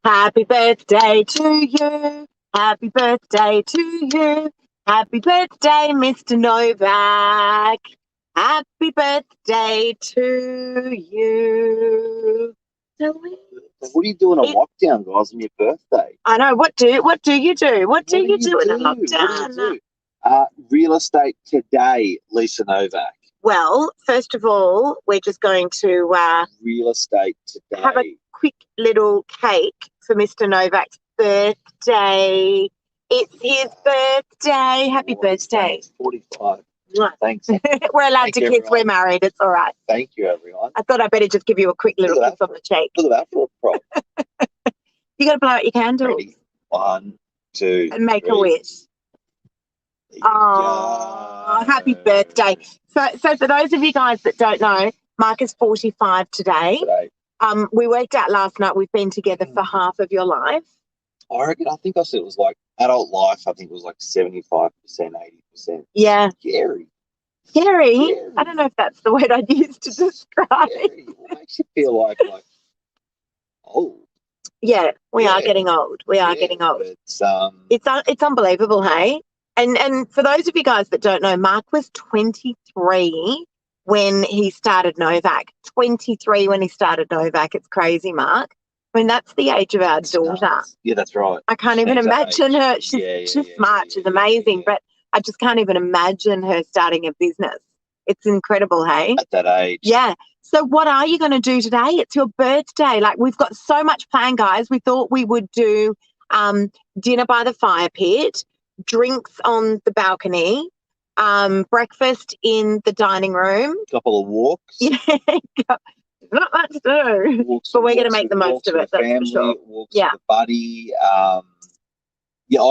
Happy birthday to you. Happy birthday to you. Happy birthday, Mr. Novak. Happy birthday to you. What are you doing on lockdown, guys, on your birthday? I know. What do you do? What do you do in a lockdown? What do you do? Real estate today, Lisa Novak. Well, first of all, we're just going to real estate today. Have a quick little cake for Mr. Novak's birthday. It's his birthday. Happy birthday. 45. Thanks. We're allowed to kiss. We're married. It's all right. Thank you, everyone. I thought I'd better just give you a quick little kiss on the cheek. Look at that for a prop. You got to blow out your candles. Ready? 1, 2, and make 3. a wish. Oh, happy birthday. So for those of you guys that don't know, Mark is 45 today. We worked out last night we've been together for half of your life. I think I said it was like adult life. I think it was like 75%, 80%. Yeah. Scary. I don't know if that's the word I'd use to describe. Scary. It makes you feel like old. Yeah, we are getting old. We are getting old. It's unbelievable, hey? And for those of you guys that don't know, Mark was 23 when he started Novak. 23 when he started Novak. It's crazy, Mark. I mean, that's the age of our daughter. Yeah, that's right. I can't even imagine her. She's smart. She's amazing. But I just can't even imagine her starting a business. It's incredible, hey? At that age. Yeah. So what are you going to do today? It's your birthday. Like, we've got so much planned, guys. We thought we would do dinner by the fire pit, drinks on the balcony, breakfast in the dining room. Couple of walks. Yeah. Not much to do, but we're going to make the most of it. That's family, for sure. Walks with the buddy. I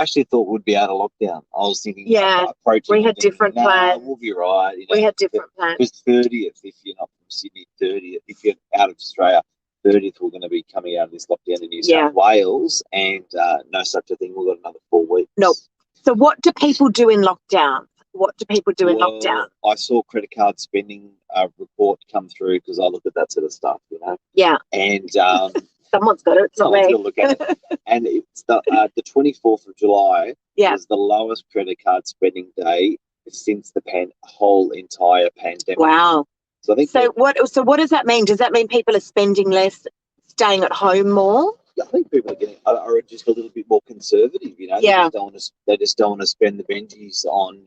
actually thought we'd be out of lockdown. I was thinking, we had different plans. We'll be right. We had different plans. Because 30th, if you're not from Sydney, 30th, if you're out of Australia, 30th, we're going to be coming out of this lockdown in New South Wales, and no such a thing. We've got another 4 weeks. Nope. So what do people do in lockdown? In lockdown? I saw credit card spending report come through because I look at that sort of stuff, Yeah. And someone's got it. It's not me. Someone's got to look at it. And it's the 24th of July was the lowest credit card spending day since the whole entire pandemic. Wow. So I think. So what does that mean? Does that mean people are spending less, staying at home more? I think people are just a little bit more conservative, Yeah. They just don't want to spend the Benjis on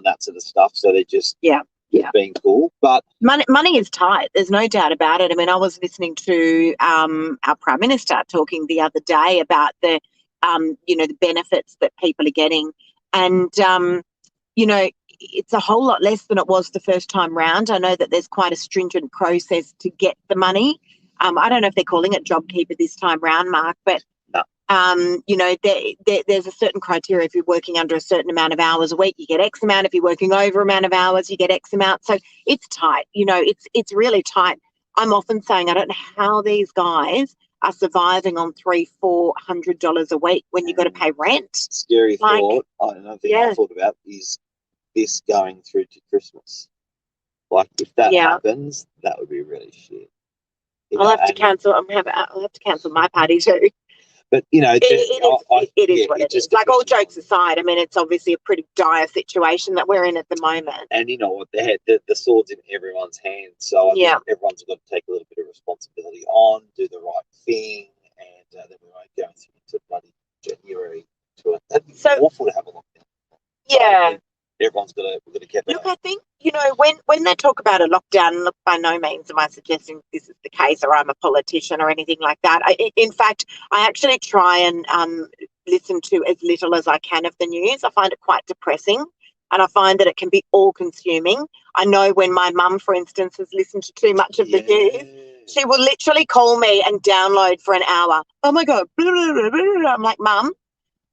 that sort of stuff. So they're just being cool. But money is tight. There's no doubt about it. I mean, I was listening to our Prime Minister talking the other day about the the benefits that people are getting, and it's a whole lot less than it was the first time round. I know that there's quite a stringent process to get the money. I don't know if they're calling it JobKeeper this time round, Mark, but there's a certain criteria. If you're working under a certain amount of hours a week, you get X amount. If you're working over amount of hours, you get X amount. So it's tight. It's really tight. I'm often saying I don't know how these guys are surviving on $300-400 a week when you've got to pay rent. Scary thought. Another thing I thought about is this going through to Christmas. Like, if that happens, that would be really shit. I'll have to cancel. I'll have to cancel my party too. But it is what it is. Like, all jokes aside, I mean, it's obviously a pretty dire situation that we're in at the moment. And you know what? They had the sword's in everyone's hands, so I think everyone's got to take a little bit of responsibility on, do the right thing, and then we won't go into bloody January. That'd be awful to have a lockdown. Yeah. Everyone's got to get that. Look, I think, when they talk about a lockdown, look, by no means am I suggesting this is the case or I'm a politician or anything like that. In fact, I actually try and listen to as little as I can of the news. I find it quite depressing, and I find that it can be all-consuming. I know when my mum, for instance, has listened to too much of the news, she will literally call me and download for an hour. Oh, my God. Blah, blah, blah, blah, blah. I'm like, Mum,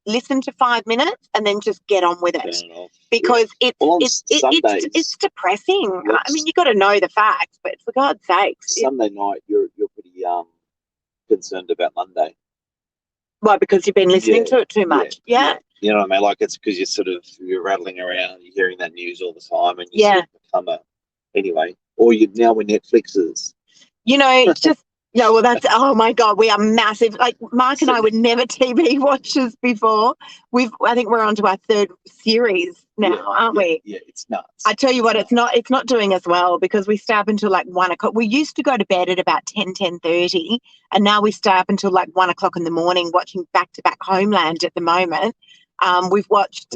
listen to 5 minutes and then just get on with it, because it's depressing. I mean, you've got to know the facts, but for God's sakes. Sunday night, you're pretty concerned about Monday. Why? Because you've been listening to it too much. Yeah. You know what I mean? Like, it's because you're rattling around, you're hearing that news all the time, and you sort of become anyway. Or now with Netflixes. Just Yeah, well, that's, oh my God, we are massive. Like Mark and I were never TV watchers before. I think we're on to our third series now, aren't we? Yeah, it's nuts. I tell you what, it's not doing us well because we stay up until like 1 o'clock. We used to go to bed at about 10:30, and now we stay up until like 1 o'clock in the morning watching back-to-back Homeland at the moment. We've watched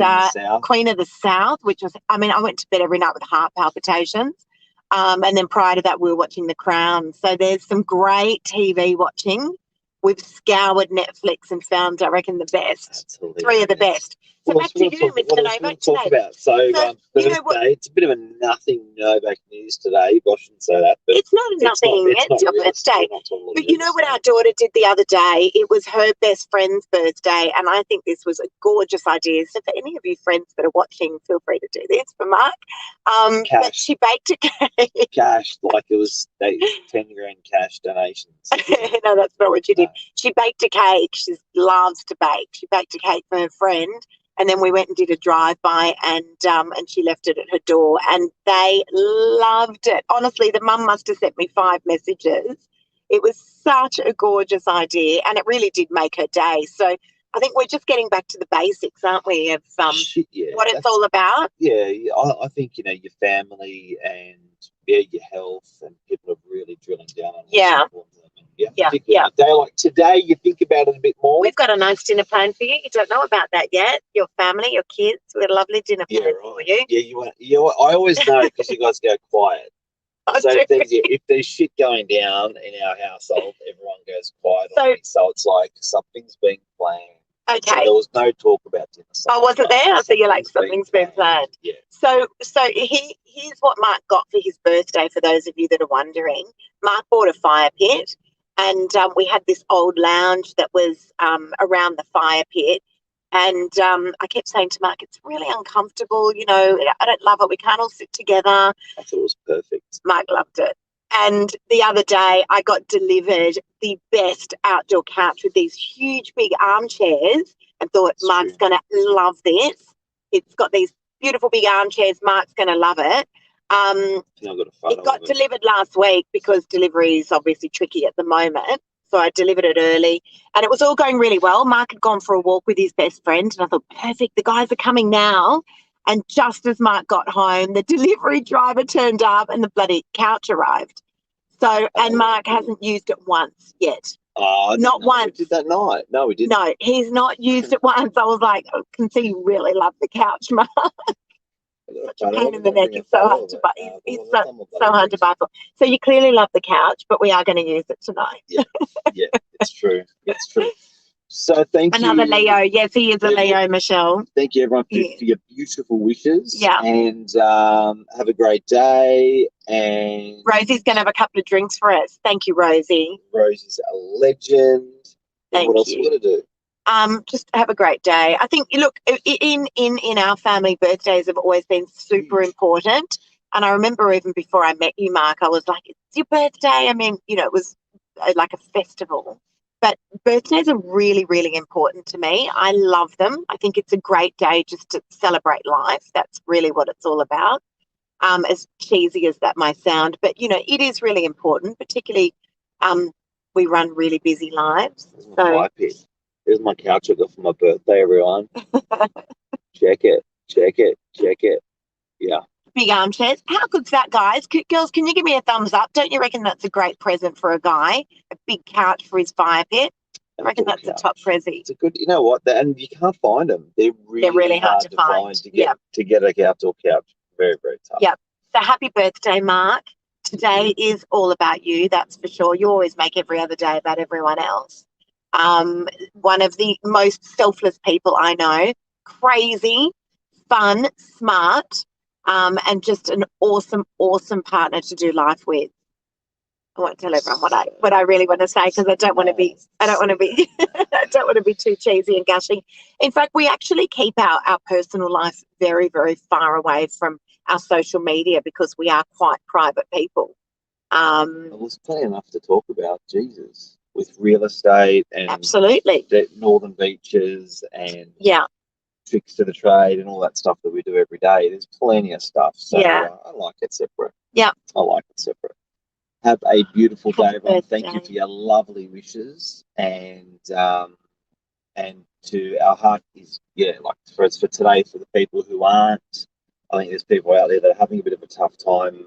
Queen of the South, which was, I mean, I went to bed every night with heart palpitations. And then prior to that, we were watching The Crown. So there's some great TV watching. We've scoured Netflix and found, I reckon, the best. 3 of the best. So back to you, Mr. Novak. Talk about. So you know what, it's a bit of a nothing Novak news today. I shouldn't say that. But it's not nothing. It's your birthday. But you know what our daughter did the other day? It was her best friend's birthday, and I think this was a gorgeous idea. So for any of you friends that are watching, feel free to do this for Mark. But she baked a cake. Cash, like it was 10 grand cash donations. No, that's not what she did. She baked a cake. She loves to bake. She baked a cake for her friend. And then we went and did a drive-by, and she left it at her door, and they loved it. Honestly, the mum must have sent me 5 messages. It was such a gorgeous idea, and it really did make her day. So I think we're just getting back to the basics, aren't we, of what it's all about? Yeah, I think, your family and your health, and people are really drilling down on what's important to them. A day like today, you think about it a bit more. We've got a nice dinner plan for you. You don't know about that yet. Your family, your kids. We've got a lovely dinner plan for you. Yeah, I always know because you guys go quiet. So if there's shit going down in our household, everyone goes quiet. So it's like something's being planned. Okay. So there was no talk about dinner. Oh, wasn't there? So you're like, something's been planned. Yeah. So here's what Mark got for his birthday, for those of you that are wondering. Mark bought a fire pit, and we had this old lounge that was around the fire pit. And I kept saying to Mark, it's really uncomfortable, I don't love it. We can't all sit together. I thought it was perfect. Mark loved it. And the other day I got delivered the best outdoor couch with these huge big armchairs, and thought Mark's going to love this. It's got these beautiful big armchairs. Mark's going to love it. It got delivered last week because delivery is obviously tricky at the moment. So I delivered it early, and it was all going really well. Mark had gone for a walk with his best friend, and I thought, perfect, the guys are coming now. And just as Mark got home, the delivery driver turned up and the bloody couch arrived. So, and Mark hasn't used it once yet. Not once. We did that night. No, we didn't. No, he's not used it once. I was like, I can see you really love the couch, Mark. Such a pain in the neck. It's so hard to buy. It's so hard to buy for. So you clearly love the couch, but we are going to use it tonight. Yeah, it's true. It's true. So thank you. Another Leo. Yes, he is a Leo, Michelle. Thank you, everyone, for your beautiful wishes. Yeah. And have a great day. And Rosie's going to have a couple of drinks for us. Thank you, Rosie. Rosie's a legend. Thank you. What else you. are we going to do? Just have a great day. I think, look, in our family, birthdays have always been super important. And I remember even before I met you, Mark, I was like, it's your birthday. I mean, it was like a festival. But birthdays are really, really important to me. I love them. I think it's a great day just to celebrate life. That's really what it's all about, as cheesy as that might sound. But, it is really important, particularly we run really busy lives. Here's my couch I got for my birthday, everyone. Check it. Yeah. Big armchairs. How good's that, guys? Girls, can you give me a thumbs up? Don't you reckon that's a great present for a guy? A big couch for his fire pit? I reckon that's a top present. It's a good, you know what? And you can't find them. They're really hard to find. To get a outdoor couch. Very, very tough. Yep. So happy birthday, Mark. Today is all about you, that's for sure. You always make every other day about everyone else. One of the most selfless people I know. Crazy, fun, smart. And just an awesome, awesome partner to do life with. I won't tell everyone what I really want to say because I don't want to be too cheesy and gushing. In fact, we actually keep our personal life very, very far away from our social media because we are quite private people. There's plenty enough to talk about, Jesus, with real estate and absolutely northern beaches and tricks to the trade and all that stuff that we do every day. There's plenty of stuff. So I like it separate. Yeah. I like it separate. Have a beautiful day, everyone. birthday. Thank you for your lovely wishes, and to our heart is like for today, for the people who aren't. I think there's people out there that are having a bit of a tough time,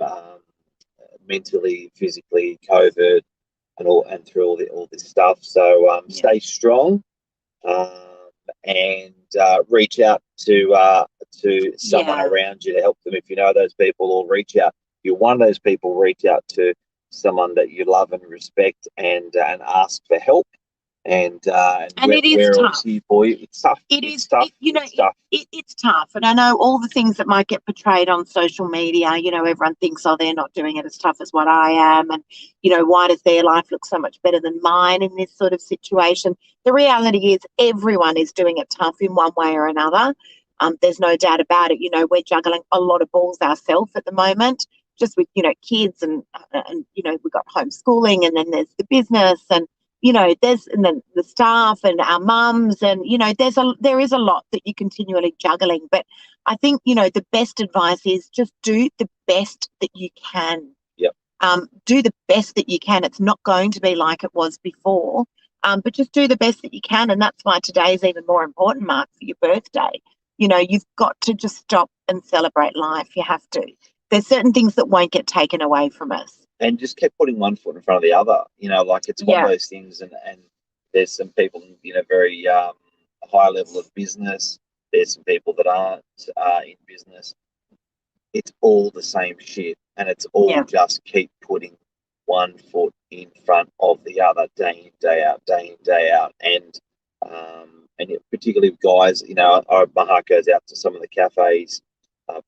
mentally, physically, COVID, and through all this stuff. So stay strong, and reach out to someone around you to help them if you know those people, or reach out. If you're one of those people, reach out to someone that you love and respect, and ask for help. And it is tough. Here for you. It's tough. It's tough. It's tough. And I know all the things that might get portrayed on social media, everyone thinks, oh, they're not doing it as tough as what I am. And, why does their life look so much better than mine in this sort of situation? The reality is everyone is doing it tough in one way or another. There's no doubt about it. We're juggling a lot of balls ourselves at the moment, just with, kids and we've got homeschooling, and then there's the business, and and then the staff and our mums, and there is a lot that you're continually juggling. But I think the best advice is just do the best that you can. Yep. Do the best that you can. It's not going to be like it was before, but just do the best that you can, and that's why today is even more important, Mark, for your birthday. You've got to just stop and celebrate life. You have to. There's certain things that won't get taken away from us. And just keep putting one foot in front of the other. Like it's one of those things. And there's some people, very high level of business. There's some people that aren't in business. It's all the same shit, and it's all just keep putting one foot in front of the other, day in, day out, day in, day out. And particularly with guys, my heart goes out to some of the cafes,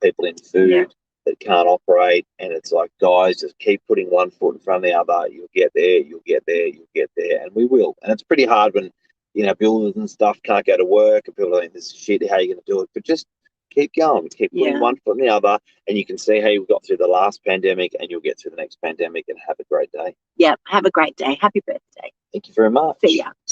people in food that can't operate, and it's like, guys, just keep putting one foot in front of the other. You'll get there, you'll get there, you'll get there, and we will. And it's pretty hard when builders and stuff can't go to work, and people are like, this is shit, how are you going to do it? But just keep going, keep putting one foot in the other, and you can see how you got through the last pandemic, and you'll get through the next pandemic. And have a great day. Have a great day. Happy birthday. Thank you very much. See ya.